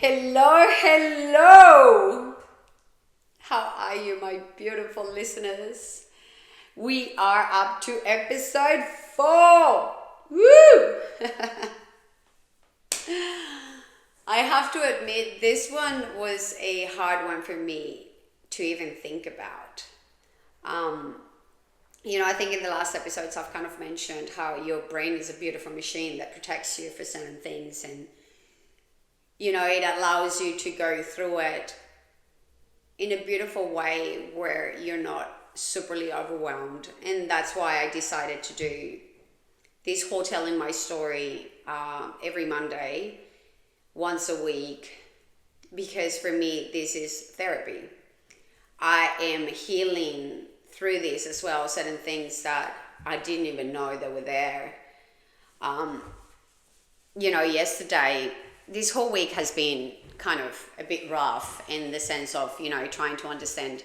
Hello, hello. How are you, my beautiful listeners? We are up to episode 4. Woo! I have to admit, this one was a hard one for me to even think about. Um, I think in the last episodes I've kind of mentioned how your brain is a beautiful machine that protects you for certain things, and it allows you to go through it in a beautiful way where you're not superly overwhelmed. And that's why I decided to do this whole telling my story every Monday, once a week, because for me, this is therapy. I am healing through this as well, certain things that I didn't even know that were there. Yesterday, this whole week has been kind of a bit rough in the sense of, trying to understand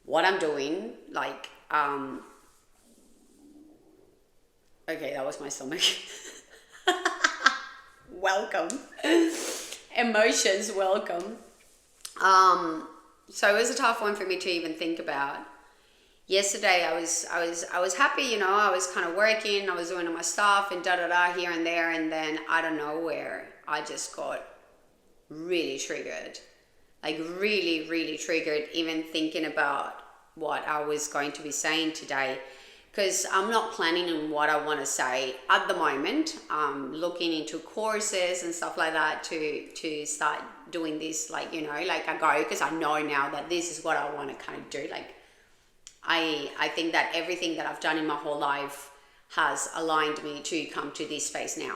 what I'm doing. Okay, that was my stomach. Welcome. Emotions, welcome. So it was a tough one for me to even think about. Yesterday I was happy, I was kind of working, I was doing all my stuff and here and there, and then out of nowhere I just got really triggered. Like really, really triggered, even thinking about what I was going to be saying today. Because I'm not planning on what I want to say at the moment. I'm looking into courses and stuff like that to start doing this, like I go, because I know now that this is what I want to kind of do. Like I think that everything that I've done in my whole life has aligned me to come to this space now.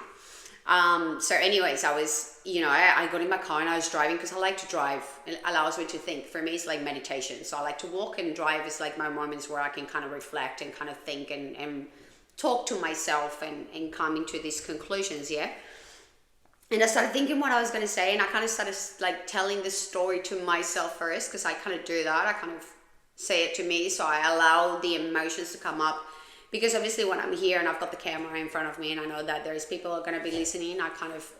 So anyways, I was, I got in my car and I was driving because I like to drive. It allows me to think. For me, it's like meditation. So I like to walk, and drive is like my moments where I can kind of reflect and kind of think and talk to myself and come into these conclusions, yeah? And I started thinking what I was going to say, and I kind of started like telling the story to myself first, because I kind of do that. I kind of say it to me, so I allow the emotions to come up, because obviously when I'm here and I've got the camera in front of me and I know that there's people who are going to be listening, I kind of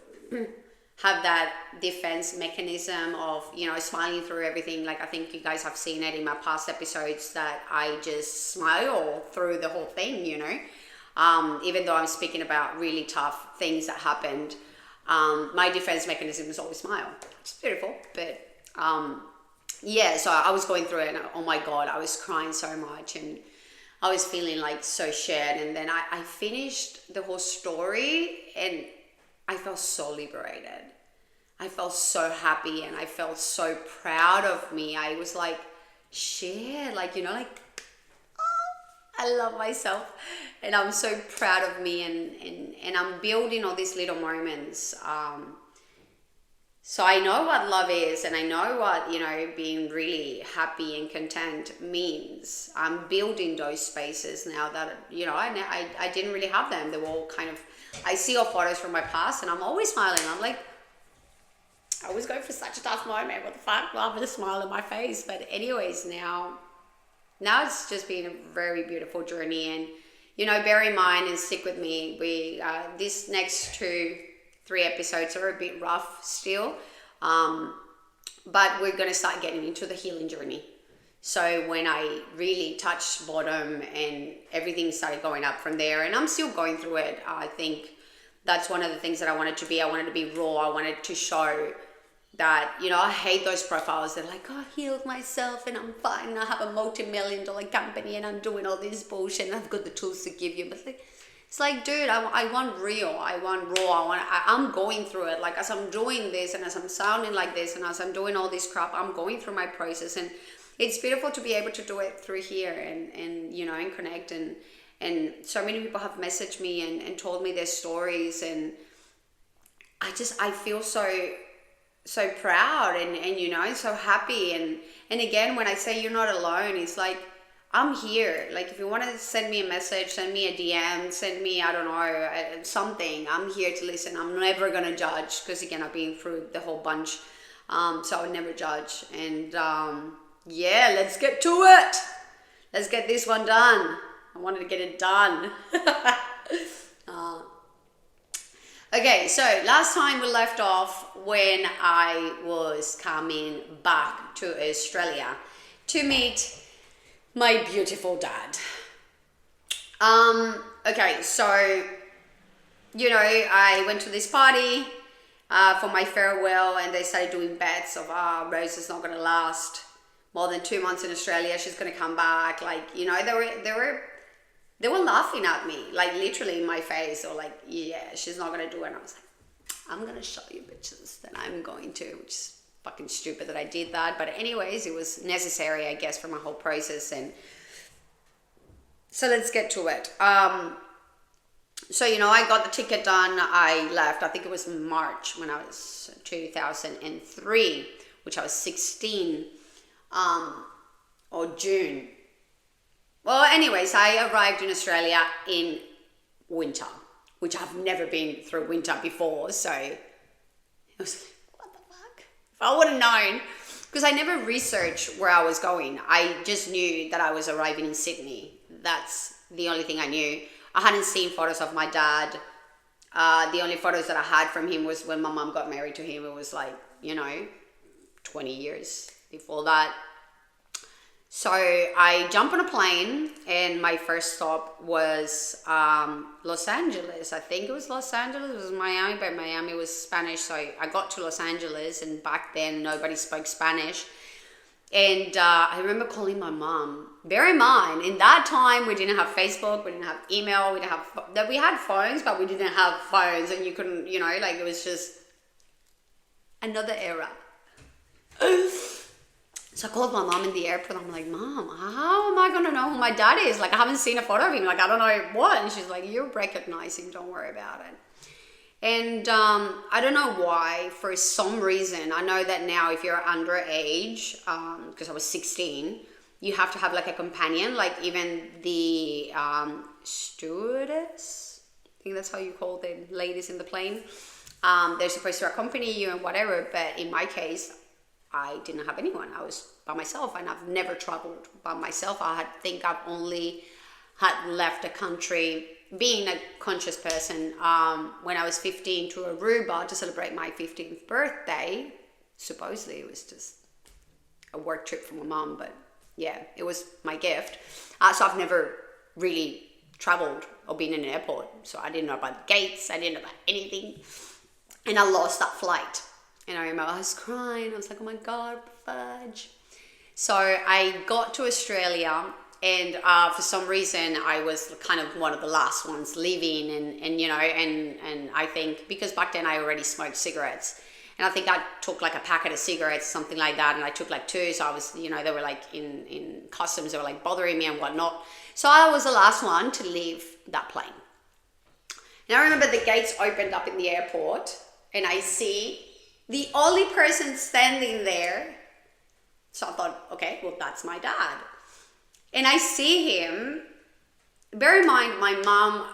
have that defense mechanism of smiling through everything. Like I think you guys have seen it in my past episodes that I just smile through the whole thing, even though I'm speaking about really tough things that happened. My defense mechanism is always smile. It's beautiful, but so I was going through it, and oh my God, I was crying so much, and I was feeling like so shared. And then I finished the whole story and I felt so liberated. I felt so happy, and I felt so proud of me. I was like, shit, oh, I love myself, and I'm so proud of me, and I'm building all these little moments. So I know what love is, and I know what, being really happy and content means. I'm building those spaces now that, I didn't really have them. They were all kind of, I see all photos from my past, and I'm always smiling. I'm like, I was going for such a tough moment. What the fuck? Well, with a smile on my face. But anyways, now it's just been a very beautiful journey. And, bear in mind and stick with me. This next 2-3 episodes are a bit rough still, but we're going to start getting into the healing journey. So when I really touched bottom and everything started going up from there, and I'm still going through it, I think that's one of the things that I wanted to be. I wanted to be raw. I wanted to show that, I hate those profiles that are like, oh, I healed myself and I'm fine, and I have a multi-million-dollar company and I'm doing all this bullshit and I've got the tools to give you. But it's like, dude, I want real. I want raw. I'm going through it. Like, as I'm doing this and as I'm sounding like this and as I'm doing all this crap, I'm going through my process. And it's beautiful to be able to do it through here and and connect. And so many people have messaged me and told me their stories. And I feel so proud and so happy. And again, when I say you're not alone, it's like, I'm here. Like, if you want to send me a message, send me a DM, send me, I don't know, something. I'm here to listen. I'm never going to judge, because again, I've been through the whole bunch. So I would never judge. And let's get to it. Let's get this one done. I wanted to get it done. Okay, so last time we left off when I was coming back to Australia to meet my beautiful dad. Okay, so, I went to this party for my farewell, and they started doing bets of, Rose is not going to last more than 2 months in Australia. She's going to come back. They were laughing at me, like literally in my face, or like, yeah, she's not going to do it. And I was like, I'm going to show you bitches that I'm going to, which is fucking stupid that I did that. But anyways, it was necessary, I guess, for my whole process. And so let's get to it. So, I got the ticket done. I left, I think it was March when I was 2003, which I was 16, or June. Well, anyways, I arrived in Australia in winter, which I've never been through winter before. So it was like, what the fuck? If I would have known, because I never researched where I was going. I just knew that I was arriving in Sydney. That's the only thing I knew. I hadn't seen photos of my dad. The only photos that I had from him was when my mum got married to him. It was like, 20 years before that. So I jumped on a plane, and my first stop was Los Angeles. I think it was Los Angeles. It was Miami, but Miami was Spanish. So I got to Los Angeles, and back then nobody spoke Spanish. And I remember calling my mom. Bear in mind, in that time, we didn't have Facebook, we didn't have email, we had phones, but we didn't have phones, and you couldn't, it was just another era. So I called my mom in the airport. I'm like, Mom, how am I going to know who my dad is? Like, I haven't seen a photo of him. Like, I don't know what. And she's like, you'll recognize him. Don't worry about it. And I don't know why. For some reason, I know that now if you're underage, because I was 16, you have to have like a companion. Like even the stewardess, I think that's how you call the ladies in the plane. They're supposed to accompany you and whatever. But in my case, I didn't have anyone. I was by myself, and I've never traveled by myself. I think I've only had left the country, being a conscious person, when I was 15 to Aruba to celebrate my 15th birthday. Supposedly it was just a work trip for my mom, but yeah, it was my gift. So I've never really traveled or been in an airport. So I didn't know about the gates. I didn't know about anything. And I lost that flight. And I remember I was crying. I was like, oh my God, fudge. So I got to Australia, and for some reason I was kind of one of the last ones leaving, and I think because back then I already smoked cigarettes, and I think I took like a packet of cigarettes, something like that, and I took like 2, so I was, they were like in customs, they were like bothering me and whatnot. So I was the last one to leave that plane. And I remember the gates opened up in the airport, and I see the only person standing there. So I thought, okay, well, that's my dad. And I see him. Bear in mind, my mom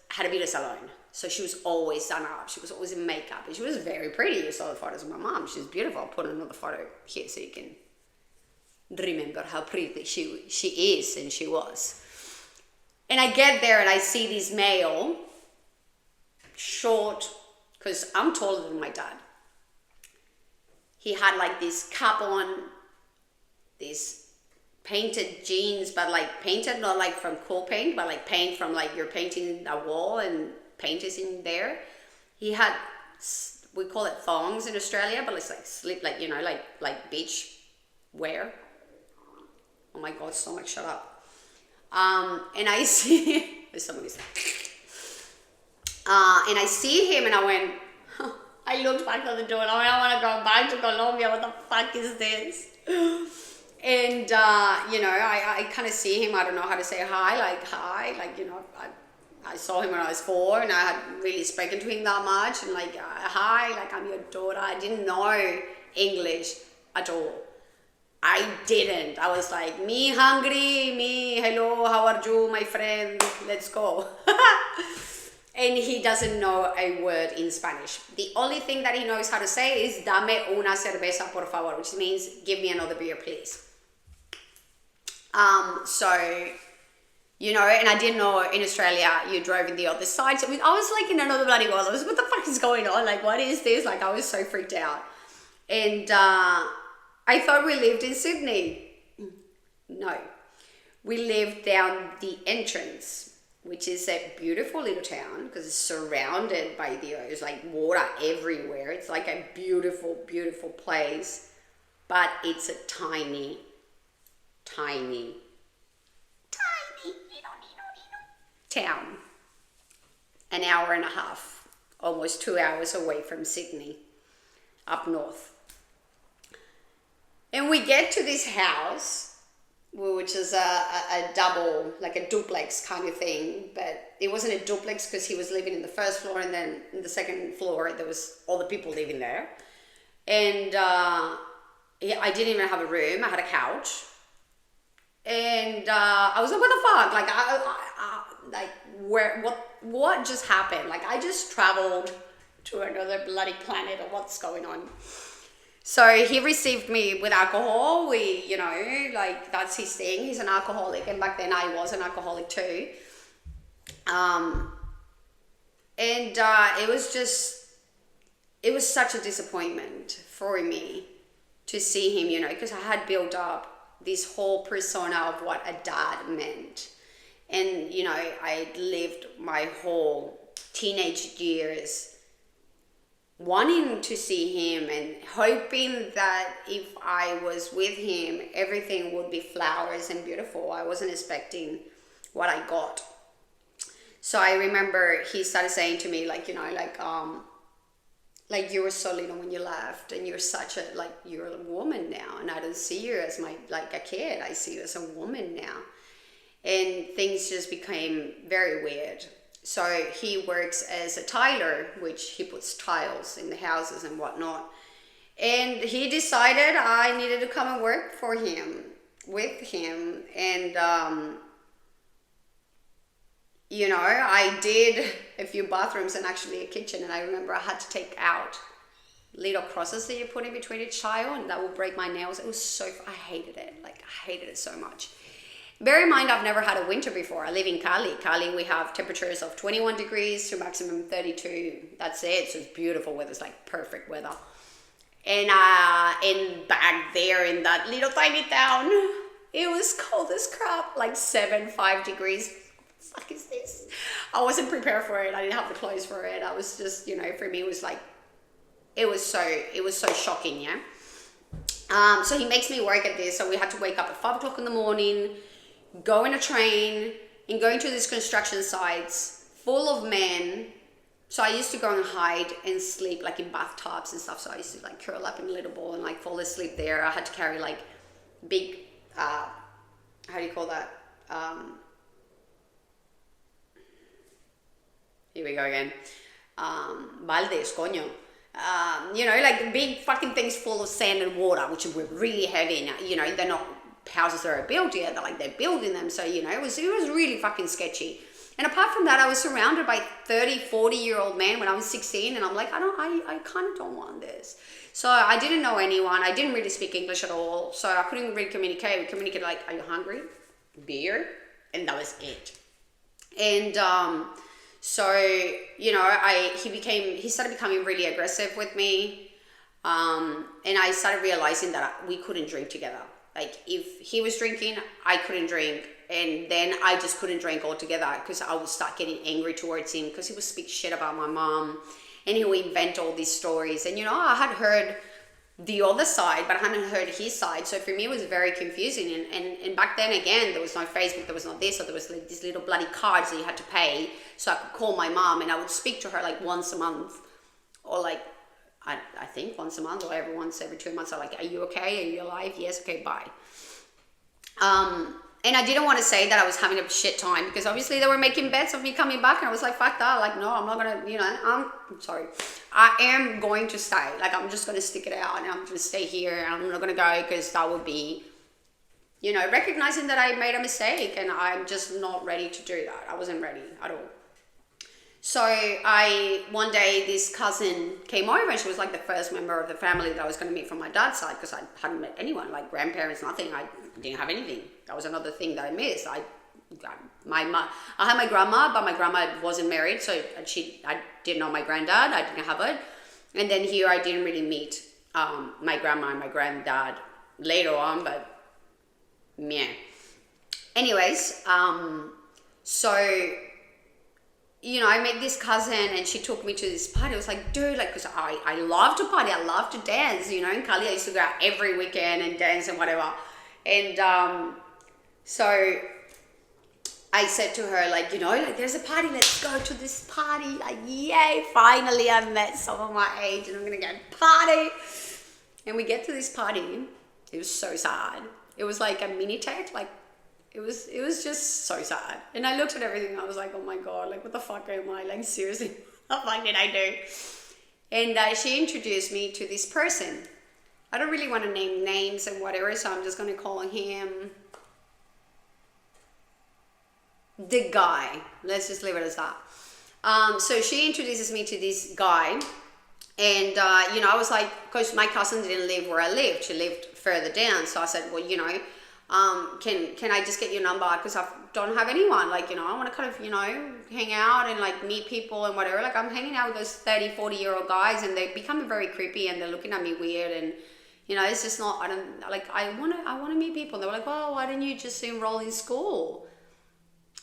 had a beauty salon. So she was always done up. She was always in makeup. And she was very pretty. You saw the photos of my mom. She's beautiful. I'll put another photo here so you can remember how pretty she is and she was. And I get there and I see this male, short, because I'm taller than my dad. He had like this cap on, this painted jeans, but like painted, not like from cool paint, but like paint from like you're painting a wall and paint is in there. He had, we call it thongs in Australia, but it's like slip, like, like beach wear. Oh my God, stomach, shut up. And I see, somebody's and I see him and I went, huh. I looked back at the door and I want to go back to Colombia. What the fuck is this? And, I kind of see him. I don't know how to say hi. I saw him when I was 4 and I hadn't really spoken to him that much. And hi, I'm your daughter. I didn't know English at all. I didn't. I was like, me hungry, me, hello, how are you, my friend? Let's go. And he doesn't know a word in Spanish. The only thing that he knows how to say is dame una cerveza por favor, which means give me another beer, please. So You know, and I didn't know in Australia you drove in the other side. So I was like in another bloody world. I was, what the fuck is going on? Like, what is this? Like, I was so freaked out. And I thought we lived in Sydney. No. We lived down the entrance, which is a beautiful little town because it's surrounded by there's like water everywhere. It's like a beautiful, beautiful place. But it's a tiny, tiny town. An hour and a half, almost 2 hours away from Sydney, up north. And we get to this house, which is a double, like a duplex kind of thing, but it wasn't a duplex because he was living in the first floor, and then in the second floor there was all the people living there. And I didn't even have a room. I had a couch. And I was like, what the fuck? Like, what just happened? Like, I just traveled to another bloody planet, or what's going on? So he received me with alcohol. We, you know, like, that's his thing. He's an alcoholic, and back then I was an alcoholic too. It was such a disappointment for me to see him, you know, because I had built up this whole persona of what a dad meant. And, you know, I lived my whole teenage years wanting to see him and hoping that if I was with him, everything would be flowers and beautiful. I wasn't expecting what I got. So I remember he started saying to me, like, you know, like you were so little when you left, and you're such a, like, you're a woman now, and I don't see you as like a kid. I see you as a woman now. And things just became very weird. So he works as a tiler, which he puts tiles in the houses and whatnot. And he decided I needed to come and work for him, with him. And, you know, I did a few bathrooms and actually a kitchen. And I remember I had to take out little crosses that you put in between each tile, and that would break my nails. It was so, I hated it. Like, I hated it so much. Bear in mind, I've never had a winter before. I live in Cali. Cali, we have temperatures of 21 degrees to maximum 32. That's it. So it's beautiful weather. It's like perfect weather. And back there in that little tiny town, it was cold as crap, like 5 degrees. What the fuck is this? I wasn't prepared for it. I didn't have the clothes for it. I was just, you know, for me, it was like, it was so shocking, yeah. So he makes me work at this. So we had to wake up at 5 o'clock in the morning, go in a train, and going to these construction sites full of men. So I used to go and hide and sleep like in bathtubs and stuff. So I used to like curl up in a little ball and like fall asleep there. I had to carry like big, how do you call that? Here we go again. Baldes, coño. You know, like big fucking things full of sand and water, which were really heavy. You know, they're not houses that are built yet, they're building them. So, you know, it was really fucking sketchy. And apart from that, I was surrounded by 30, 40-year-old men when I was 16, and I'm like, I kind of don't want this. So I didn't know anyone. I didn't really speak English at all. So I couldn't really communicate. We communicated like, are you hungry? Beer? And that was it. And so, you know, he started becoming really aggressive with me. And I started realizing that we couldn't drink together. Like, if he was drinking, I couldn't drink. And then I just couldn't drink altogether because I would start getting angry towards him because he would speak shit about my mom. And he would invent all these stories. And, you know, I had heard the other side, but I hadn't heard his side. So for me, it was very confusing. And back then, again, there was no Facebook, there was not this, or there was like these little bloody cards that you had to pay. So I could call my mom, and I would speak to her like once a month, or like, I think once a month, or every 2 months. I'm like, are you okay? Are you alive? Yes. Okay, bye. And I didn't want to say that I was having a shit time because obviously they were making bets of me coming back, and I was like, fuck that. Like, no, I'm not going to, you know, I'm sorry. I am going to stay. Like, I'm just going to stick it out, and I'm going to stay here, and I'm not going to go because that would be, you know, recognizing that I made a mistake, and I'm just not ready to do that. I wasn't ready at all. So one day this cousin came over, and she was like the first member of the family that I was going to meet from my dad's side because I hadn't met anyone, like grandparents, nothing. I didn't have anything. That was another thing that I missed. I I had my grandma, but my grandma wasn't married, so I didn't know my granddad. I didn't have it, and then here I didn't really meet my grandma and my granddad later on, but yeah. Anyways, so I met this cousin and she took me to this party. I was like, dude, like, because I love to party, I love to dance, in Cali I used to go out every weekend and dance and whatever. And so I said to her, like, like, there's a party, let's go to this party. Like, yay, finally I met someone my age and I'm gonna go party. And we get to this party. It was so sad. It was like a mini tech, like, it was just so sad. And I looked at everything, I was like, oh my God, like, what the fuck am I? Like, seriously, what the fuck did I do? And she introduced me to this person. I don't really want to name names and whatever, so I'm just going to call him the guy. Let's just leave it as that. So she introduces me to this guy. And, I was like, because my cousin didn't live where I lived. She lived further down. So I said, well, can I just get your number? Because I don't have anyone. Like, I want to kind of, hang out and like meet people and whatever. Like, I'm hanging out with those 30, 40-year-old guys and they become very creepy and they're looking at me weird. And, it's just not, I want to meet people. And they were like, well, why didn't you just enroll in school?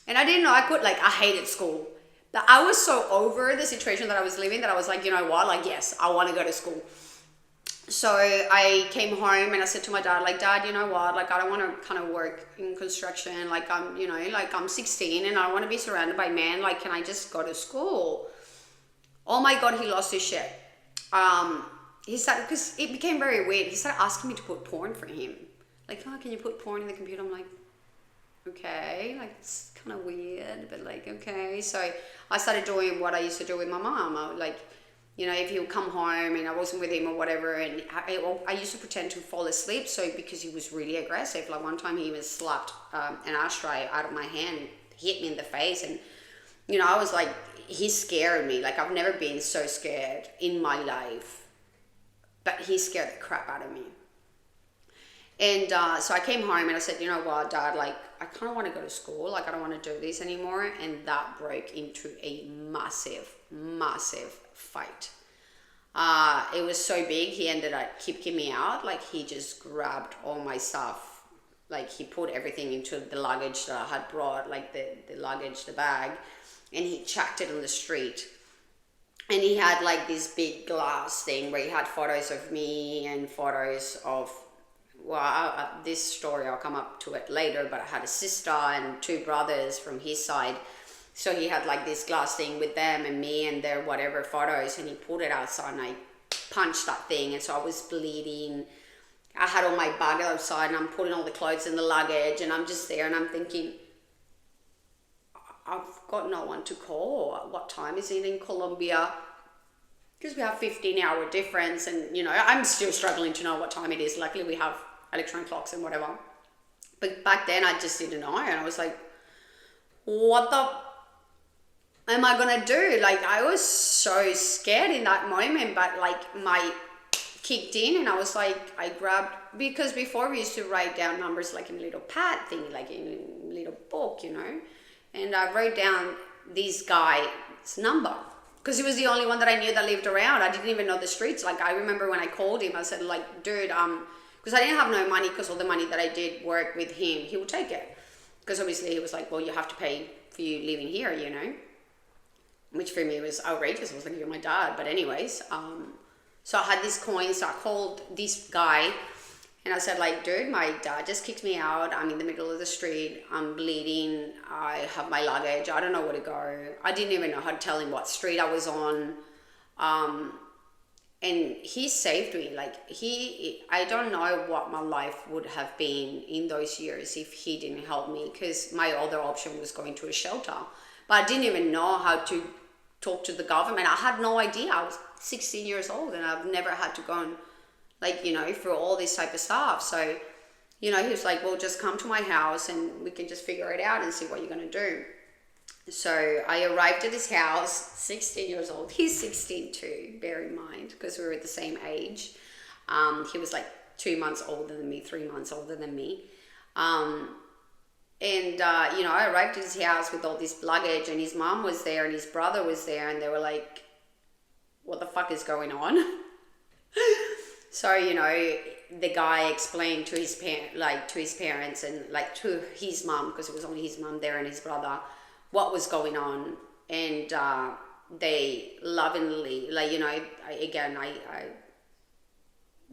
And I didn't know I could. Like, I hated school. But I was so over the situation that I was living that I was like, you know what? Like, yes, I want to go to school. So I came home and I said to my dad, like, Dad, you know what? Like, I don't want to kind of work in construction. Like, I'm 16 and I want to be surrounded by men. Like, can I just go to school? Oh my God, he lost his shit. He started, because it became very weird. He started asking me to put porn for him. Like, oh, can you put porn in the computer? I'm like, okay, like, it's kind of weird, but like, okay. So I started doing what I used to do with my mom. I would, like, if he would come home and I wasn't with him or whatever, and I used to pretend to fall asleep. So because he was really aggressive, like one time he even slapped an ashtray out of my hand, hit me in the face, and I was like, he scared me. Like, I've never been so scared in my life, but he scared the crap out of me. And so I came home and I said, you know what, Dad, like, I kind of want to go to school. Like, I don't want to do this anymore. And that broke into a massive, massive fight. It was so big, he ended up kicking me out. Like, he just grabbed all my stuff. Like, he put everything into the luggage that I had brought, like the luggage, the bag, and he chucked it on the street. And he had like this big glass thing where he had photos of me and photos of, this story, I'll come up to it later, but I had a sister and two brothers from his side. So he had like this glass thing with them and me and their whatever photos, and he put it outside and I punched that thing, and so I was bleeding. I had all my bag outside and I'm putting all the clothes in the luggage, and I'm just there and I'm thinking, I've got no one to call. What time is it in Colombia? Because we have 15-hour difference, and I'm still struggling to know what time it is. Luckily we have electronic clocks and whatever. But back then I just didn't know, and I was like, what the am I gonna do? Like, I was so scared in that moment, but like my kicked in and I was like, I grabbed, because before we used to write down numbers like in a little pad thing, like in a little book, and I wrote down this guy's number because he was the only one that I knew that lived around. I didn't even know the streets. Like, I remember when I called him, I said, like, dude, because I didn't have no money, because all the money that I did work with him, he would take it. Because obviously he was like, well, you have to pay for you living here, which for me was outrageous. I was like, you're my dad. But anyways, so I had this coin, so I called this guy and I said, like, dude, my dad just kicked me out. I'm in the middle of the street. I'm bleeding. I have my luggage. I don't know where to go. I didn't even know how to tell him what street I was on. And he saved me. Like, I don't know what my life would have been in those years if he didn't help me, because my other option was going to a shelter. But I didn't even know how to talk to the government. I had no idea. I was 16 years old and I've never had to go and, like, through all this type of stuff. So, he was like, well, just come to my house and we can just figure it out and see what you're going to do. So I arrived at his house, 16 years old. He's 16 too, bear in mind, because we were at the same age. He was like 2 months older than me, 3 months older than me. And, I arrived at his house with all this luggage, and his mom was there and his brother was there, and they were like, what the fuck is going on? So, the guy explained to his parents and like to his mom, because it was only his mom there and his brother, what was going on. And they lovingly, I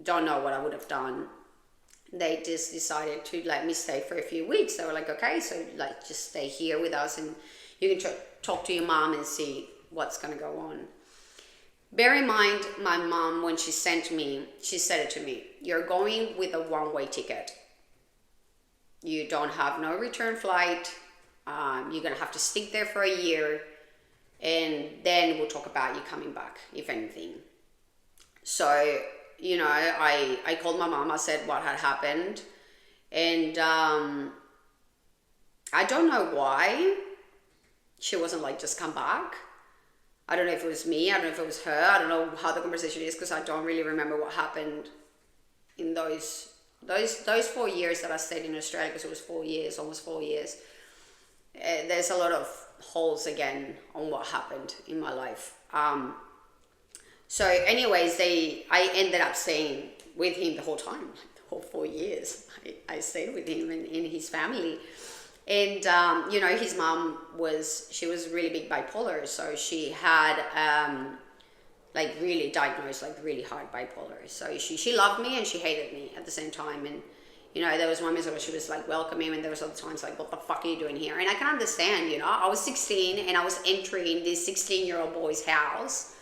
don't know what I would have done. They just decided to let me stay for a few weeks. They were like, okay, so like just stay here with us and you can talk to your mom and see what's going to go on. Bear in mind, my mom, when she sent me, she said it to me, you're going with a one-way ticket. You don't have no return flight. You're going to have to stick there for a year, and then we'll talk about you coming back, if anything. So, I called my mom. I said what had happened. And I don't know why she wasn't like, just come back. I don't know if it was me. I don't know if it was her. I don't know how the conversation is, because I don't really remember what happened in those 4 years that I stayed in Australia, because it was 4 years, almost 4 years. There's a lot of holes again on what happened in my life. So anyways, I ended up staying with him the whole time, the whole 4 years. I stayed with him and in his family. And, his mom she was really big bipolar. So she had, really diagnosed, really hard bipolar. So she loved me and she hated me at the same time. And, there was moments where she was like welcoming, and there was other times like, what the fuck are you doing here? And I can understand, I was 16 and I was entering this 16-year-old boy's house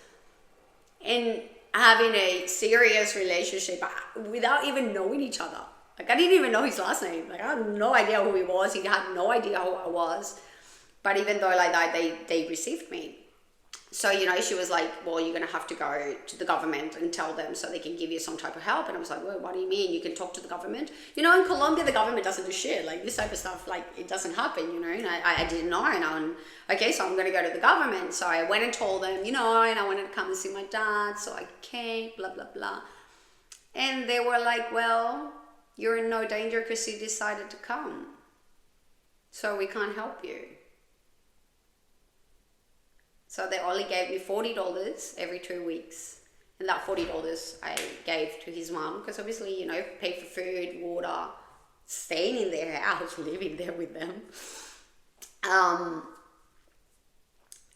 and having a serious relationship without even knowing each other. Like, I didn't even know his last name. Like, I had no idea who he was. He had no idea who I was. But even though like that, they received me. So, she was like, well, you're going to have to go to the government and tell them so they can give you some type of help. And I was like, well, what do you mean? You can talk to the government? In Colombia, the government doesn't do shit. Like, this type of stuff, it doesn't happen, and I didn't know. And okay, so I'm going to go to the government. So I went and told them, and I wanted to come and see my dad. So I came, blah, blah, blah. And they were like, well, you're in no danger because you decided to come. So we can't help you. So they only gave me $40 every 2 weeks. And that $40 I gave to his mom, because obviously, pay for food, water, staying in their house, living there with them.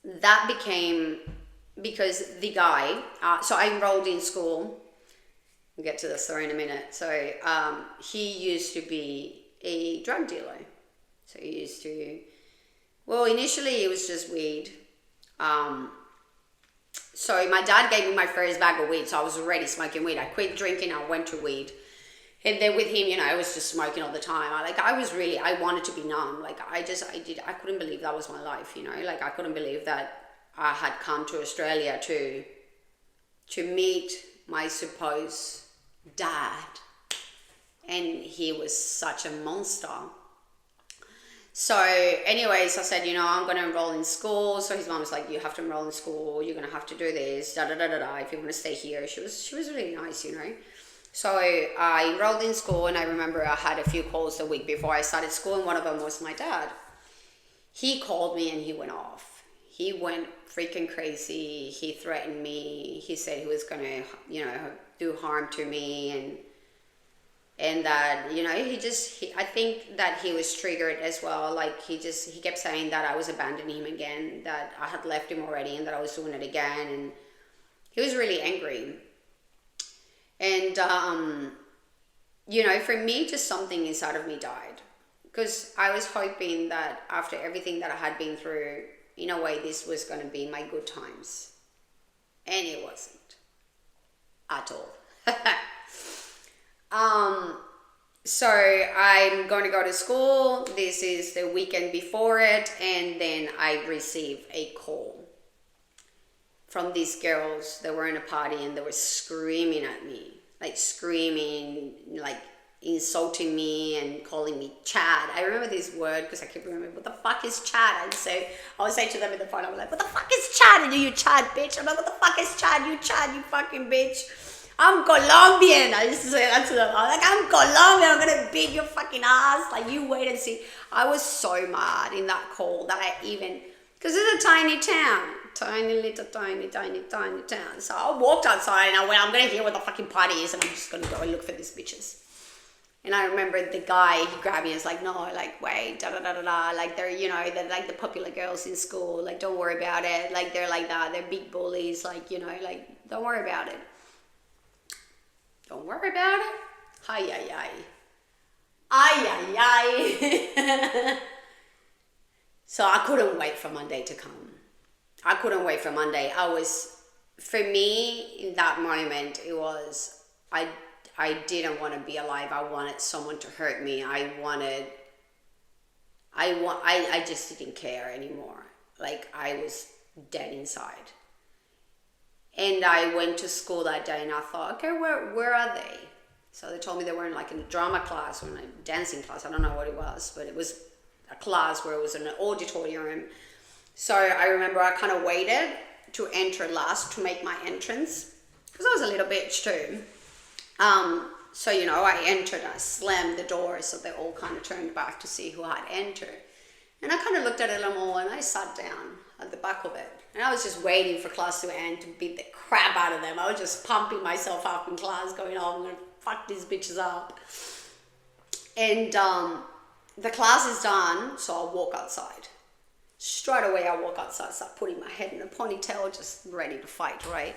That became, because the guy, so I enrolled in school. We'll get to the story in a minute. So he used to be a drug dealer. So he used to, well, initially it was just weed. So my dad gave me my first bag of weed, so I was already smoking weed. I quit drinking, I went to weed. And then with him, I was just smoking all the time. I wanted to be numb. I couldn't believe that was my life, I couldn't believe that I had come to Australia to meet my supposed dad. And he was such a monster. So anyways, I said, I'm going to enroll in school. So his mom was like, you have to enroll in school. You're going to have to do this, if you want to stay here. She was really nice, So I enrolled in school, and I remember I had a few calls the week before I started school, and one of them was my dad. He called me and he went off. He went freaking crazy. He threatened me. He said he was going to, do harm to me, and that, I think that he was triggered as well. He kept saying that I was abandoning him again, that I had left him already, and that I was doing it again. And he was really angry. And, for me, just something inside of me died. Because I was hoping that after everything that I had been through, in a way, this was going to be my good times. And it wasn't. At all. So I'm going to go to school. This is the weekend before it, and then I receive a call from these girls that were in a party, and they were screaming at me, insulting me and calling me Chad. I remember this word because I keep remembering, what the fuck is Chad? I would say to them in the phone, I was like, what the fuck is Chad? And you Chad, bitch. I'm like, what the fuck is Chad? You Chad, you fucking bitch. I'm Colombian. I used to say that to them. I'm like, I'm Colombian. I'm going to beat your fucking ass. Like, you wait and see. I was so mad in that call that I even, because it's a tiny town. Tiny, little, tiny town. So I walked outside and I went, I'm going to hear what the fucking party is and I'm just going to go and look for these bitches. And I remember the guy, he grabbed me and was like, no, like, wait, like, they're, you know, they're like the popular girls in school, like, don't worry about it, like, they're like that, they're big bullies, like, you know, like, don't worry about it. Don't worry about it? Ay, ay, ay. Ay, ay, ay. So I couldn't wait for Monday to come. I couldn't wait for Monday. For me, in that moment, it was, I didn't want to be alive. I wanted someone to hurt me. I just didn't care anymore. Like, I was dead inside. And I went to school that day and I thought, okay, where are they? So they told me they were in like in a drama class or in a dancing class. I don't know what it was, but it was a class where it was in an auditorium. So I remember I kind of waited to enter last to make my entrance because I was a little bitch too. So, you know, I entered, I slammed the door, so they all kind of turned back to see who had entered. And I kind of looked at them all and I sat down at the back of it. And I was just waiting for class to end to beat the crap out of them. I was just pumping myself up in class, going, oh, I'm going to fuck these bitches up. And the class is done, so I'll walk outside. Straight away, I walk outside, start putting my head in a ponytail, just ready to fight, right?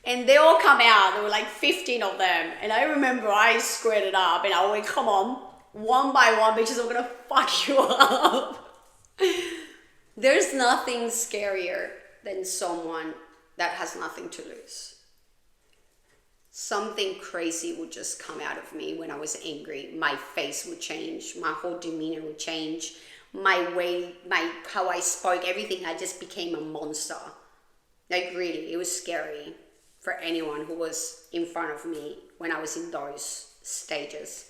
And they all come out. There were like 15 of them. And I remember I squared it up and I went, come on, one by one, bitches, I'm going to fuck you up. There's nothing scarier than someone that has nothing to lose. Something crazy would just come out of me when I was angry. My face would change. My whole demeanor would change. My way, how I spoke, everything. I just became a monster. Like, really, it was scary for anyone who was in front of me when I was in those stages.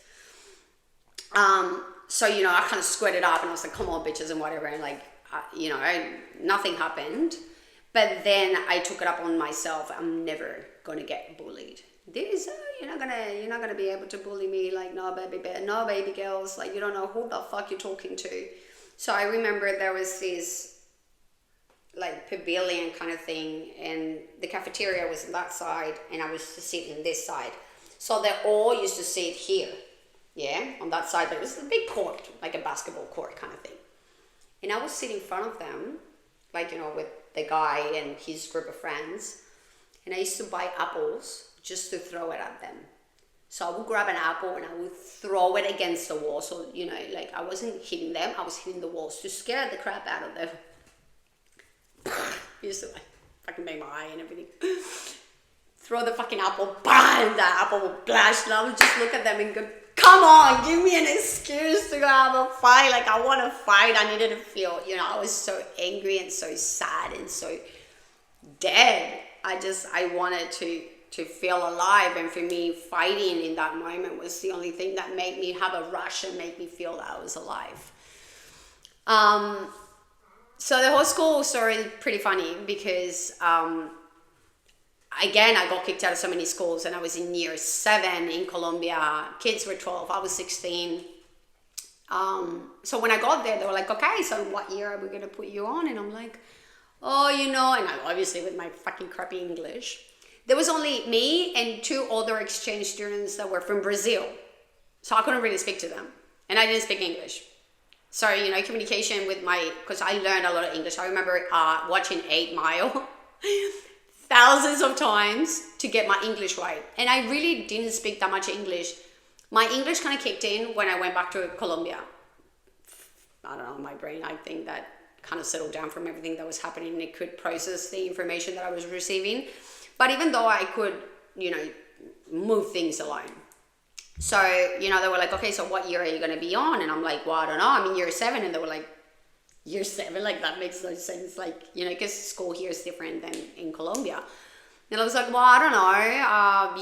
So, you know, I kind of squared it up and I was like, come on, bitches, and whatever. And like, you know, nothing happened. But then I took it up on myself. I'm never going to get bullied. You're not gonna be able to bully me. Like, no, baby girls. Like, you don't know who the fuck you're talking to. So I remember there was this like pavilion kind of thing, and the cafeteria was on that side and I was to sit in this side. So they all used to sit here, yeah, on that side. There was a big court, like a basketball court kind of thing. And I would sit in front of them, like, you know, with the guy and his group of friends. And I used to buy apples just to throw it at them. So I would grab an apple and I would throw it against the wall. So, you know, like, I wasn't hitting them, I was hitting the walls to scare the crap out of them. Used to like fucking make my eye and everything. Throw the fucking apple, bang, the apple would blast, and I would just look at them and go, come on, give me an excuse to go have a fight. Like, I want to fight. I needed to feel, you know, I was so angry and so sad and so dead. I wanted to feel alive, and for me, fighting in that moment was the only thing that made me have a rush and make me feel that I was alive. So the whole school story is pretty funny because, again, I got kicked out of so many schools, and I was in year 7 in Colombia. Kids were 12, I was 16. So when I got there, they were like, okay, so what year are we going to put you on? And I'm like, oh, you know, and I obviously with my fucking crappy English. There was only me and 2 other exchange students that were from Brazil. So I couldn't really speak to them. And I didn't speak English. So, you know, communication with because I learned a lot of English. I remember watching 8 Mile thousands of times to get my English right. And I really didn't speak that much English. My English kind of kicked in when I went back to Colombia. I don't know, my brain, I think that kind of settled down from everything that was happening, and it could process the information that I was receiving. But even though I could, you know, move things alone. So, you know, they were like, okay, so what year are you going to be on? And I'm like, well, I don't know. I'm in year 7. And they were like, year 7? Like, that makes no sense. Like, you know, because school here is different than in Colombia. And I was like, well, I don't know.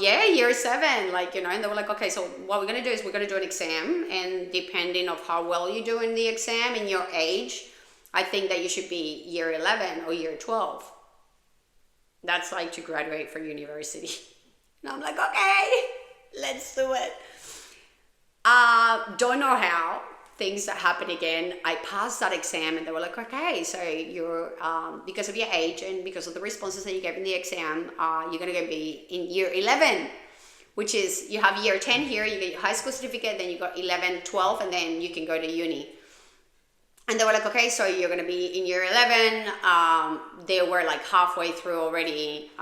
Yeah, year 7. Like, you know, and they were like, okay, so what we're going to do is we're going to do an exam. And depending of how well you do in the exam and your age, I think that you should be year 11 or year 12. That's like to graduate from university. And I'm like, okay, let's do it. Don't know how. Things that happen again. I passed that exam and they were like, okay, so you're, because of your age and because of the responses that you gave in the exam, you're going to be in year 11, which is you have year 10 here, you get your high school certificate, then you got 11, 12, and then you can go to uni. And they were like, okay, so you're going to be in year 11. They were like halfway through already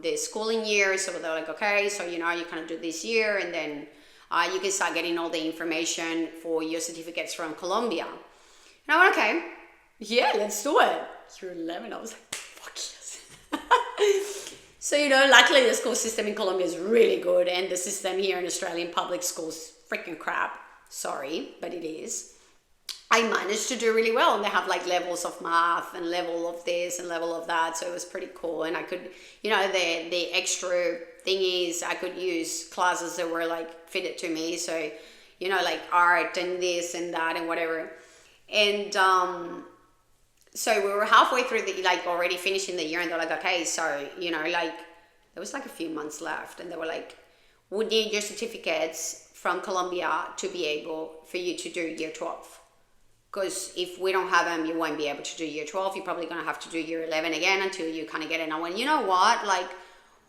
the schooling year. So they were like, okay, so you kind of do this year and then you can start getting all the information for your certificates from Colombia. And I went, okay, yeah, let's do it. Year 11, I was like, fuck yes. So, luckily the school system in Colombia is really good and the system here in Australian public schools freaking crap. Sorry, but it is. I managed to do really well, and they have like levels of math and level of this and level of that, so it was pretty cool. And I could, the extra thing is I could use classes that were like fitted to me, so like art and this and that and whatever. And so we were halfway through already finishing the year, and they're like, okay, so there was like a few months left, and they were like, we need your certificates from Colombia to be able for you to do year 12. Because if we don't have them, you won't be able to do year 12. You're probably going to have to do year 11 again until you kind of get it. And I went, you know what? Like,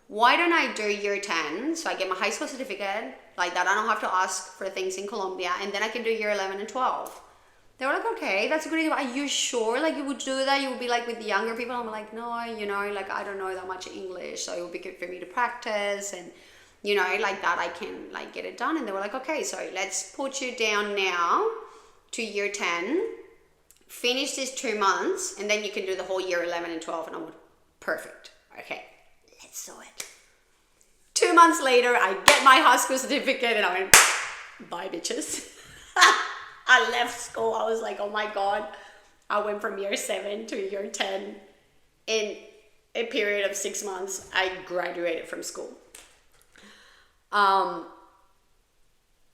why don't I do year 10? So I get my high school certificate like that. I don't have to ask for things in Colombia. And then I can do year 11 and 12. They were like, okay, that's a good idea. Are you sure? Like, you would do that? You would be like with the younger people? I'm like, no, I don't know that much English. So it would be good for me to practice. And, like that, I can like get it done. And they were like, okay, so let's put you down now to year 10, finish these 2 months, and then you can do the whole year 11 and 12. And I went, perfect. Okay, let's do it. 2 months later, I get my high school certificate, and I went, bye, bitches. I left school. I was like, oh my God. I went from year 7 to year 10. In a period of 6 months, I graduated from school.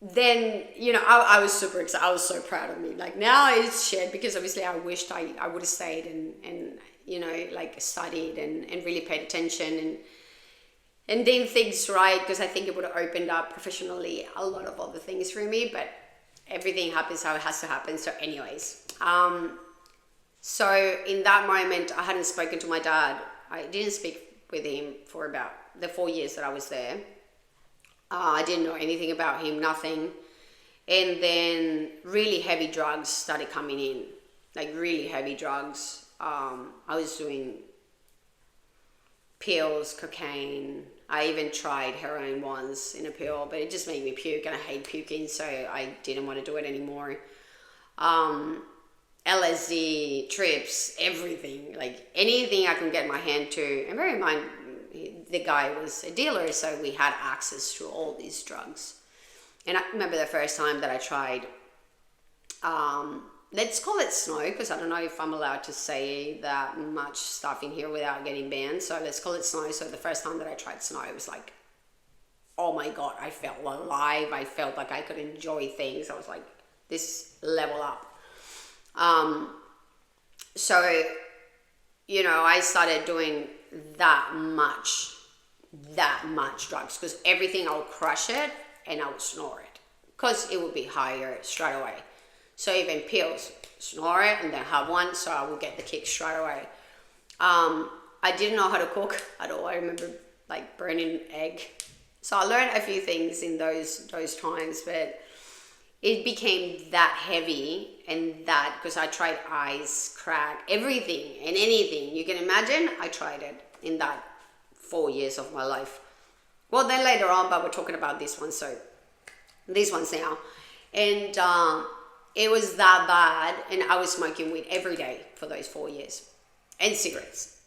Then, I was super excited. I was so proud of me. Like, now it's shit because obviously I wished I would have stayed and studied and really paid attention and did things right, because I think it would have opened up professionally a lot of other things for me, but everything happens how it has to happen. So anyways, so in that moment, I hadn't spoken to my dad. I didn't speak with him for about the 4 years that I was there. I didn't know anything about him, nothing. And then really heavy drugs started coming in, like really heavy drugs. I was doing pills, cocaine. I even tried heroin once in a pill, but it just made me puke, and I hate puking, so I didn't want to do it anymore. LSD, trips, everything, like anything I can get my hand to. And bear in mind, the guy was a dealer, so we had access to all these drugs. And I remember the first time that I tried, let's call it snow, because I don't know if I'm allowed to say that much stuff in here without getting banned. So let's call it snow. So the first time that I tried snow, it was like, oh my God, I felt alive. I felt like I could enjoy things. I was like, this level up. So, I started doing that much drugs, because everything I would crush it and I would snore it, because it would be higher straight away. So even pills, snore it and then have one, so I would get the kick straight away. I didn't know how to cook at all. I remember like burning egg. So I learned a few things in those times, but it became that heavy, and that because I tried ice, crack, everything and anything you can imagine, I tried it in that 4 years of my life. Well, then later on, but we're talking about this one, so these ones now. And it was that bad, and I was smoking weed every day for those 4 years, and cigarettes,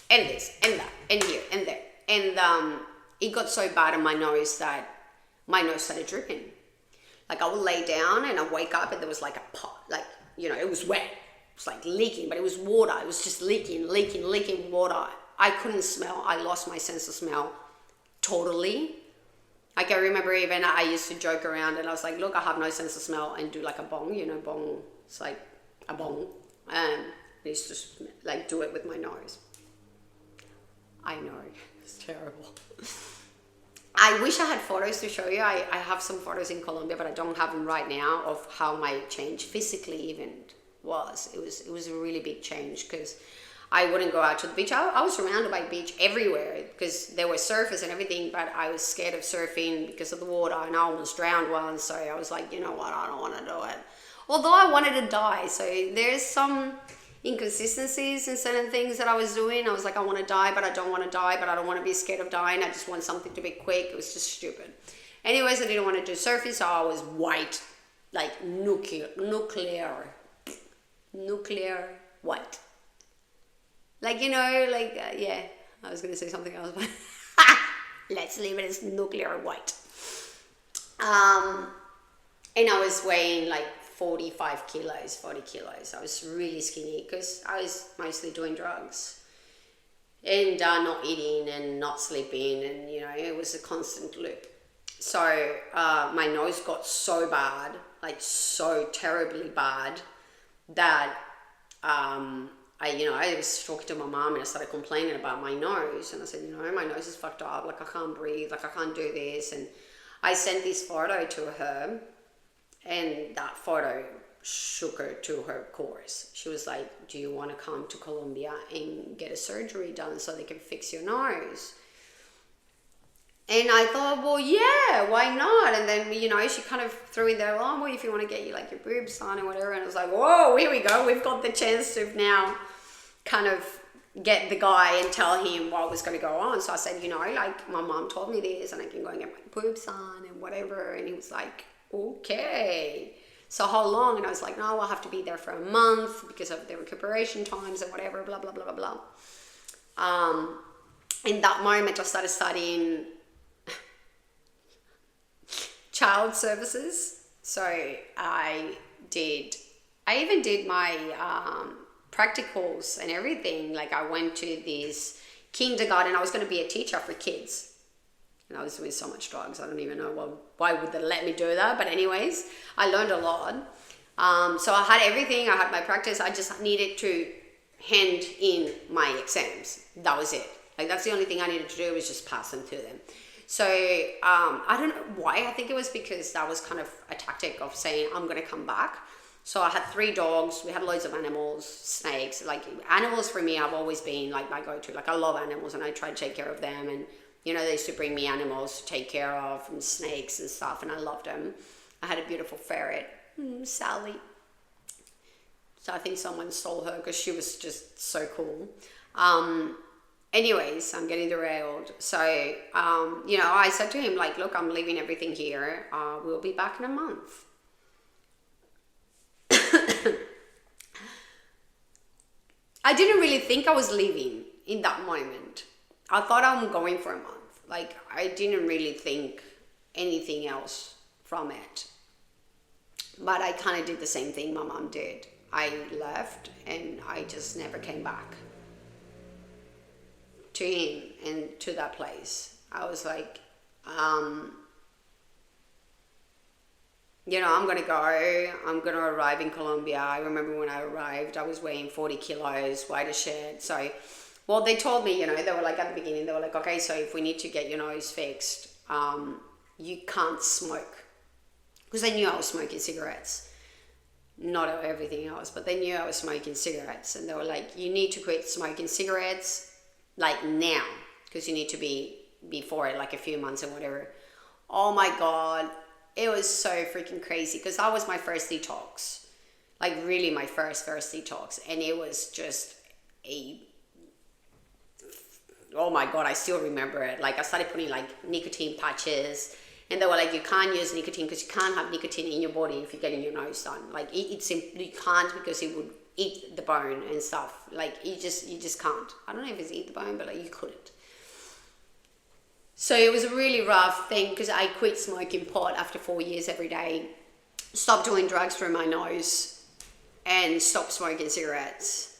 and this, and that, and here, and there. And it got so bad in my nose that my nose started dripping. Like, I would lay down and I'd wake up and there was like a pot, like, it was wet. It was like leaking, but it was water. It was just leaking water. I couldn't smell. I lost my sense of smell totally. Like, I remember even I used to joke around and I was like, look, I have no sense of smell, and do like a bong, bong. It's like a bong. And I used to like do it with my nose. I know, it's terrible. I wish I had photos to show you. I have some photos in Colombia, but I don't have them right now of how my change physically even was. It was a really big change because I wouldn't go out to the beach. I was surrounded by beach everywhere because there was surfers and everything, but I was scared of surfing because of the water, and I almost drowned once. So I was like, you know what, I don't want to do it. Although I wanted to die, so there's some inconsistencies in certain things that I was doing. I was like, I want to die, but I don't want to die, but I don't want to be scared of dying. I just want something to be quick. It was just stupid. Anyways, I didn't want to do surfing, so I was white, like nuclear white. Like, you know, like, yeah, I was going to say something else, but let's leave it as nuclear white. And I was weighing like 40 kilos. I was really skinny because I was mostly doing drugs and not eating and not sleeping, and, you know, it was a constant loop. So my nose got so bad, like so terribly bad, that I was talking to my mom and I started complaining about my nose, and I said, you know, my nose is fucked up, like I can't breathe, like I can't do this. And I sent this photo to her, and that photo shook her to her core. She was like, do you want to come to Colombia and get a surgery done so they can fix your nose? And I thought, well, yeah, why not? And then, you know, she kind of threw in there, oh, well, if you want to get you like your boobs done or whatever. And I was like, whoa, here we go. We've got the chance to now kind of get the guy and tell him what was going to go on. So I said, you know, like, my mom told me this, and I can go and get my boobs done and whatever. And he was like, okay. So how long? And I was like, no, I'll have to be there for a month because of the recuperation times and whatever, blah, blah, blah, blah, blah. In that moment, I started studying child services. So I even did my practicals and everything. Like, I went to this kindergarten. I was going to be a teacher for kids, and I was doing so much drugs. I don't even know why would they let me do that. But anyways, I learned a lot. So I had everything. I had my practice. I just needed to hand in my exams. That was it. Like, that's the only thing I needed to do, was just pass them to them. So I don't know why. I think it was because that was kind of a tactic of saying, I'm going to come back. So I had 3 dogs. We had loads of animals, snakes. Like, animals for me have always been like my go-to. Like, I love animals and I try to take care of them. And, you know, they used to bring me animals to take care of, and snakes and stuff, and I loved them. I had a beautiful ferret, Sally. So I think someone stole her because she was just so cool. Anyways, I'm getting derailed. So, you know, I said to him, like, look, I'm leaving everything here. We'll be back in a month. I didn't really think I was leaving in that moment. I thought I'm going for a month. Like, I didn't really think anything else from it. But I kind of did the same thing my mom did. I left and I just never came back to him and to that place. I was like, you know, I'm going to arrive in Colombia. I remember when I arrived, I was weighing 40 kilos, white as shit. So, well, they told me, you know, they were like, at the beginning, they were like, okay, so if we need to get your nose fixed, you can't smoke. Because they knew I was smoking cigarettes. Not everything else, but they knew I was smoking cigarettes. And they were like, you need to quit smoking cigarettes, like, now. Because you need to be before it, like a few months or whatever. Oh my God. It was so freaking crazy, because that was my first detox. Like, really my first detox. And it was just oh my God, I still remember it. Like, I started putting like nicotine patches, and they were like, you can't use nicotine because you can't have nicotine in your body if you're getting your nose done. Like, you can't, because it would eat the bone and stuff. Like, you just can't. I don't know if it's eat the bone, but like, you couldn't. So it was a really rough thing, because I quit smoking pot after 4 years every day, stopped doing drugs through my nose, and stopped smoking cigarettes.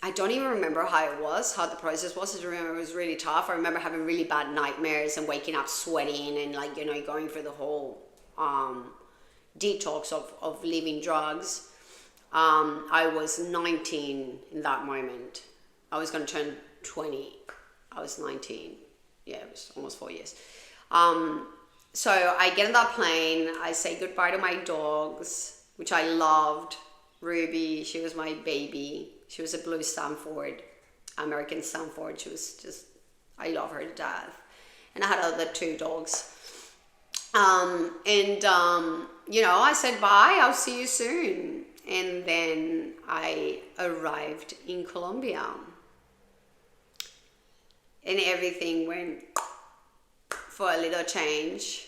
I don't even remember how the process was. I just remember it was really tough. I remember having really bad nightmares and waking up sweating and, like, you know, going through the whole detox of leaving drugs. I was 19 in that moment. I was going to turn 20. I was 19. Yeah, it was almost 4 years. So I get on that plane. I say goodbye to my dogs, which I loved. Ruby, she was my baby. She was a blue Stanford, American Stanford. She was just, I love her to death. And I had other two dogs. I said bye, I'll see you soon. And then I arrived in Colombia. And everything went for a little change.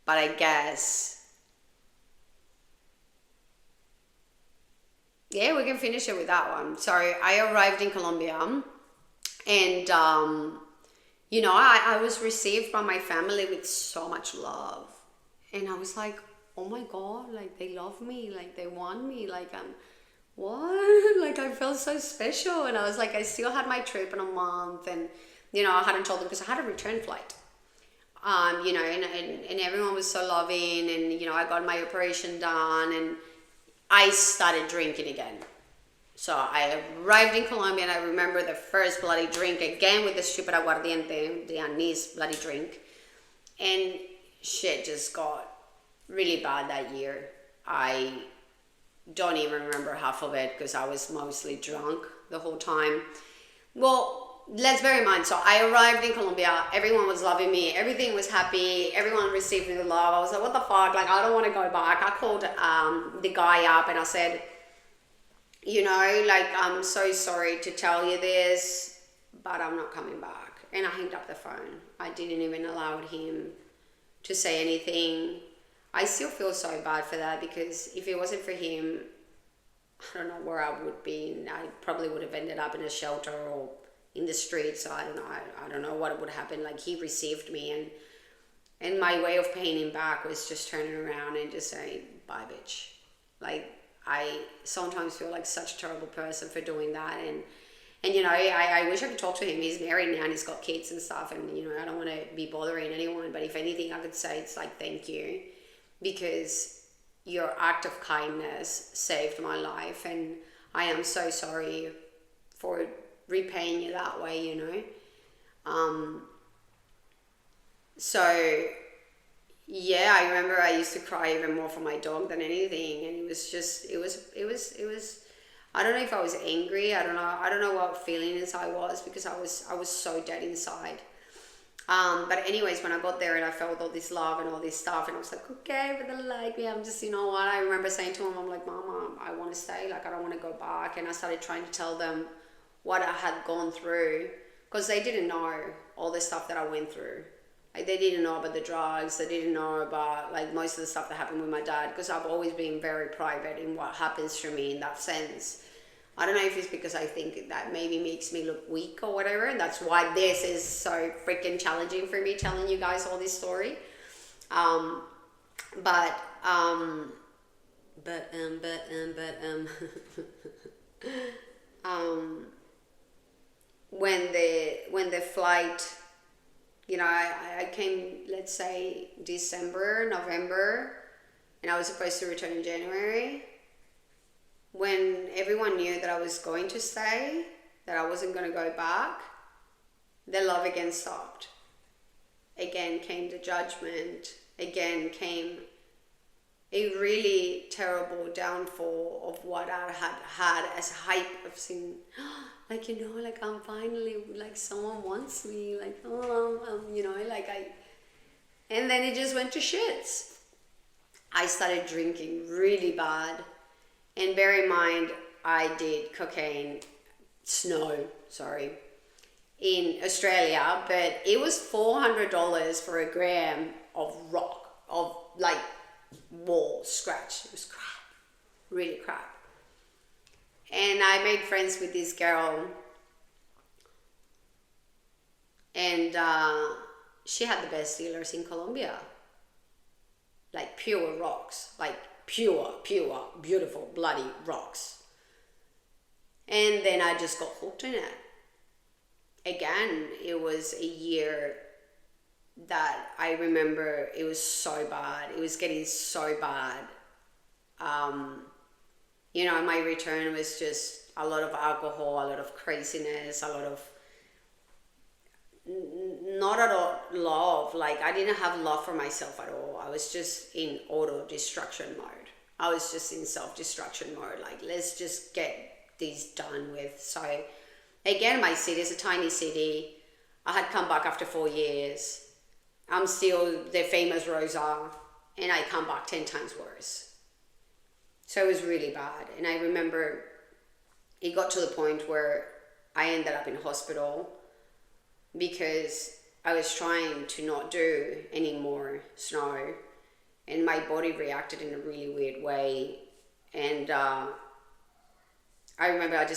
But I guess, yeah, we can finish it with that one. So I arrived in Colombia, and I was received by my family with so much love. And I was like, oh my God, like they love me, like they want me, like what? Like I felt so special. And I was like, I still had my trip in a month, and I hadn't told them because I had a return flight. And everyone was so loving, and I got my operation done, and I started drinking again. So I arrived in Colombia, and I remember the first bloody drink again with the stupid aguardiente, the anise bloody drink, and shit just got really bad that year. I don't even remember half of it because I was mostly drunk the whole time. Well, let's bear in mind, so I arrived in Colombia, everyone was loving me, everything was happy, everyone received me with love. I was like, what the fuck, like I don't want to go back. I called the guy up and I said, like I'm so sorry to tell you this, but I'm not coming back. And I hanged up the phone. I didn't even allow him to say anything. I still feel so bad for that, because if it wasn't for him, I don't know where I would be. I probably would have ended up in a shelter or in the streets. So I don't know. I don't know what would happen. Like he received me, and my way of paying him back was just turning around and just saying, bye bitch. Like I sometimes feel like such a terrible person for doing that. And I wish I could talk to him. He's married now and he's got kids and stuff. And, I don't want to be bothering anyone. But if anything, I could say it's like, thank you. Because your act of kindness saved my life. And I am so sorry for repaying you that way, So, yeah, I remember I used to cry even more for my dog than anything. And it was I don't know if I was angry. I don't know what feelings I was, because I was so dead inside. But anyways, when I got there and I felt all this love and all this stuff, and I was like, okay, but they like me. I'm just, what? I remember saying to him, I'm like, Mama, I want to stay. Like, I don't want to go back. And I started trying to tell them what I had gone through, because they didn't know all the stuff that I went through. Like, they didn't know about the drugs. They didn't know about, like, most of the stuff that happened with my dad, because I've always been very private in what happens to me in that sense. I don't know if it's because I think that maybe makes me look weak or whatever. And that's why this is so freaking challenging for me, telling you guys all this story. When the flight, I came, let's say December, November, and I was supposed to return in January. When everyone knew that I was going to stay, that I wasn't going to go back, the love again stopped. Again came the judgment. Again came a really terrible downfall of what I had as hype of seeing, like, like I'm finally, like someone wants me, like, and then it just went to shits. I started drinking really bad. And bear in mind, I did cocaine, in Australia, but it was $400 for a gram of rock, of like wall scratch. It was crap, really crap. And I made friends with this girl, and she had the best dealers in Colombia, like pure rocks, like pure, beautiful, bloody rocks. And then I just got hooked in it. Again, it was a year that I remember it was so bad. It was getting so bad. My return was just a lot of alcohol, a lot of craziness, a lot of love. Like, I didn't have love for myself at all. I was just in auto destruction mode. I was just in self-destruction mode. Like, let's just get this done with. So again, my city is a tiny city. I had come back after 4 years. I'm still the famous Rosa, and I come back 10 times worse. So it was really bad. And I remember it got to the point where I ended up in hospital because I was trying to not do any more snow, and my body reacted in a really weird way. And I remember that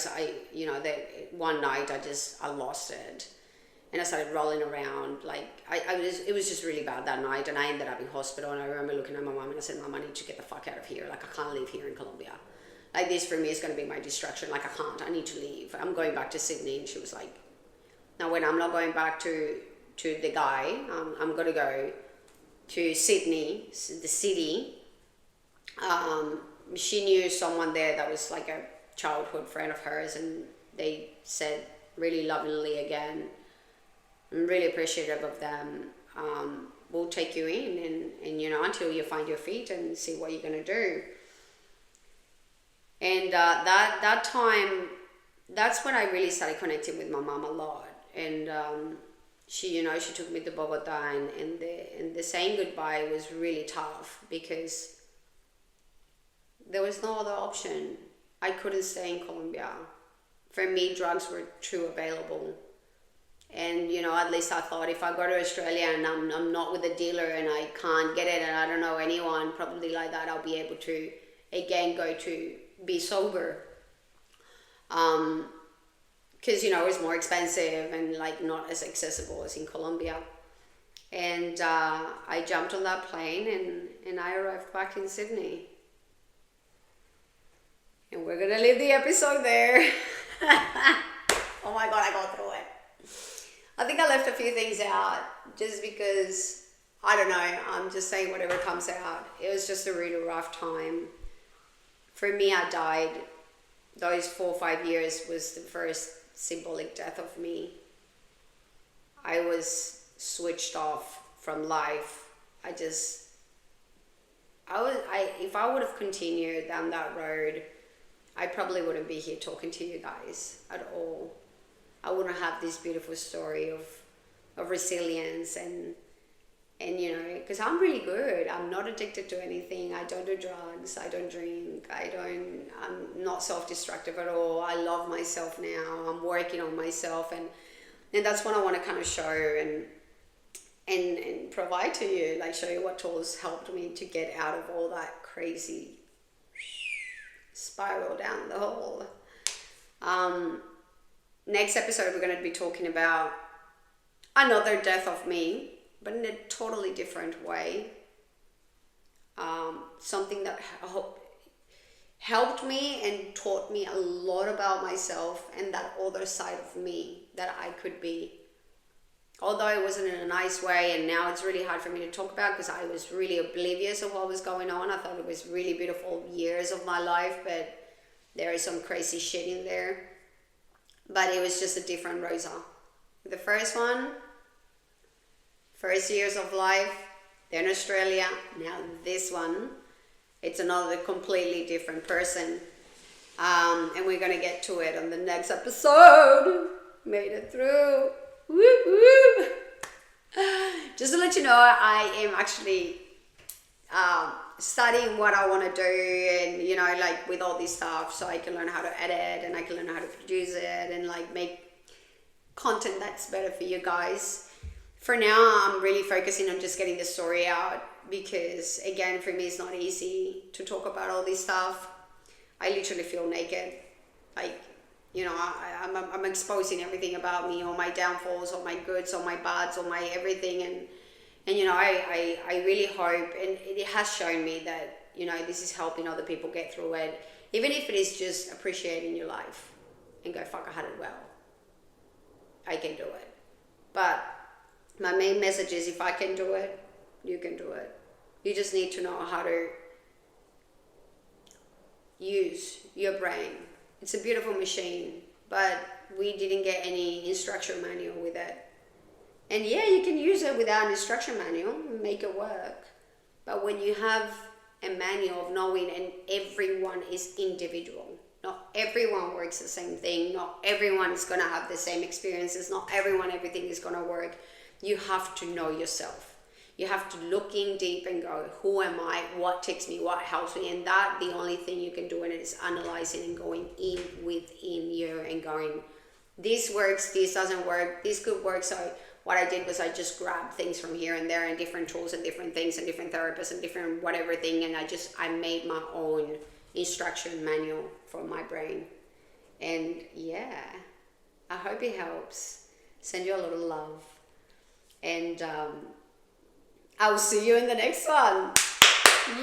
one night I lost it, and I started rolling around. Like, it was just really bad that night, and I ended up in hospital. And I remember looking at my mom and I said, "Mom, I need to get the fuck out of here. Like, I can't live here in Colombia. Like, this for me is going to be my distraction. Like, I need to leave. I'm going back to Sydney." And she was like, "No, when I'm not going back to the guy, I'm going to go to Sydney, the city." She knew someone there that was like a childhood friend of hers, and they said really lovingly again, "I'm really appreciative of them. We'll take you in and until you find your feet and see what you're going to do." And that time, that's when I really started connecting with my mom a lot. And she took me to Bogota, and the saying goodbye was really tough because there was no other option. I couldn't stay in Colombia. For me, drugs were too available. And, at least I thought if I go to Australia and I'm not with a dealer and I can't get it and I don't know anyone, probably like that, I'll be able to, again, go to be sober. Because, it's more expensive and, like, not as accessible as in Colombia. And I jumped on that plane and I arrived back in Sydney. And we're going to leave the episode there. Oh my God, I got through it. I think I left a few things out just because, I don't know, I'm just saying whatever comes out. It was just a really rough time. For me, I died. Those 4 or 5 years was the first symbolic death of me. I was switched off from life. If I would have continued down that road, I probably wouldn't be here talking to you guys at all. I wouldn't have this beautiful story of resilience and because I'm really good. I'm not addicted to anything. I don't do drugs. I don't drink. I'm not self-destructive at all. I love myself now. I'm working on myself, and that's what I want to kind of show and provide to you, like show you what tools helped me to get out of all that crazy spiral down the hole. Next episode, we're going to be talking about another death of me, but in a totally different way. Something that helped me and taught me a lot about myself and that other side of me that I could be. Although it wasn't in a nice way, and now it's really hard for me to talk about because I was really oblivious of what was going on. I thought it was really beautiful years of my life, but there is some crazy shit in there. But it was just a different Rosa. The first one, first years of life, then Australia, now this one, it's another completely different person. And we're going to get to it on the next episode. Made it through. Woo woo. Just to let you know, I am actually studying what I want to do, and like with all this stuff, so I can learn how to edit and I can learn how to produce it and like make content that's better for you guys. For now, I'm really focusing on just getting the story out because, again, for me, it's not easy to talk about all this stuff. I literally feel naked. Like, I'm exposing everything about me, all my downfalls, all my goods, all my bads, all my everything. And I really hope, and it has shown me that, this is helping other people get through it. Even if it is just appreciating your life and go, fuck, I had it well. I can do it. But my main message is if I can do it, you can do it. You just need to know how to use your brain. It's a beautiful machine, but we didn't get any instruction manual with it. And yeah, you can use it without an instruction manual, make it work. But when you have a manual of knowing, and everyone is individual. Not everyone works the same thing. Not everyone is going to have the same experiences. Not everything is going to work. You have to know yourself. You have to look in deep and go, who am I? What takes me? What helps me? And that, the only thing you can do in it is analyzing and going in within you and going, this works, this doesn't work, this could work. So what I did was I just grabbed things from here and there and different tools and different things and different therapists and different whatever thing. And I made my own instruction manual for my brain. And yeah, I hope it helps. Send you a little love. And I will see you in the next one.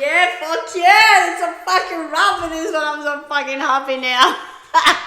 Yeah, fuck yeah. It's a fucking wrap for this one. I'm so fucking happy now.